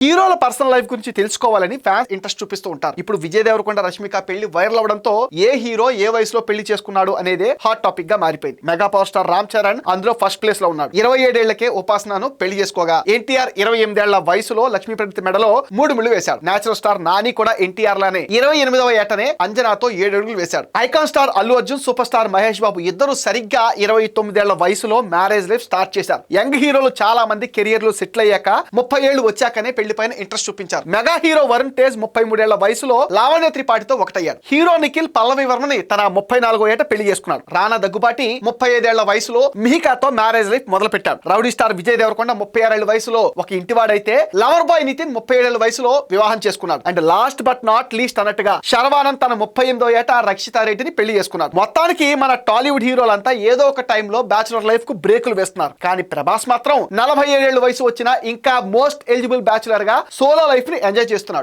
హీరోల personal life గురించి తెలుసుకోవాలని ఫ్యాన్స్ ఇంట్రెస్ట్ చూపిస్తూ ఉంటారు. ఇప్పుడు విజయ్ దేవరకొండ రష్మిక పెళ్లి వైరల్ అవడంతో ఏ హీరో ఏ వయసులో పెళ్లి చేసుకున్నాడు అనేదే హాట్ టాపిక్ గా మారిపోయింది. Mega power star Ram Charan అందులో ఫస్ట్ ప్లేస్ లో ఉన్నాడు. 27 ఏళ్లకే ఉపాసనను పెళ్లి చేసుకోగా ఎన్టీఆర్ 28 ఏళ్ల వయసులో లక్ష్మీ ప్రగతి మెడలో 3 ముళ్ళు వేశాడు. నేచురల్ స్టార్ నాని కూడా ఎన్టీఆర్ లానే 28వ ఏటనే అంజనాతో 7 అడుగులు వేశాడు. Icon star Allu Arjun, super star Mahesh Babu ఇద్దరు సరిగ్గా 29 ఏళ్ల వయసులో మ్యారేజ్ లైఫ్ స్టార్ట్ చేశారు. యంగ్ హీరోలు చాలా మంది కెరియర్ లో సెటిల్ అయ్యాక 30 ఏళ్లు వచ్చాకనే పెళ్లి పైన ఇంట్రెస్ట్ చూపించారు. మెగా హీరో వరుణ్ తేజ్ 33 ఏళ్ల వయసులో లావణ్య త్రిపాఠితో ఒకటయ్యాడు. హీరో నిఖిల్ పల్లవి వర్మని తన 34వ ఏట పెళ్లి చేసుకున్నాడు. రానా దగ్గుబాటి 35 ఏళ్ల వయసులో మిహికాతో మ్యారేజ్ లైఫ్ మొదలు పెట్టాడు. రౌడీ స్టార్ విజయ్ దేవరకొండ 36 ఏళ్ల వయసులో ఒక ఇంటివాడైతే లవర్ బాయ్ నితిన్ 37 ఏళ్ల వయసులో వివాహం చేసుకున్నాడు. And last but not least అన్నట్టుగా శర్వానంద్ తన 38వ ఏట రక్షితారెడ్డిని పెళ్లి చేసుకున్నాడు. మొత్తానికి మన టాలీవుడ్ హీరోలంతా ఏదో ఒక టైంలో బ్యాచులర్ లైఫ్ కు బ్రేకులు వేస్తున్నారు. కానీ ప్రభాస్ మాత్రం 47 ఏళ్ల వయసు వచ్చినా ఇంకా మోస్ట్ ఎలిజిబుల్ బ్యాచులర్ గా సోలో లైఫ్ ని ఎంజాయ్ చేస్తున్నాడు.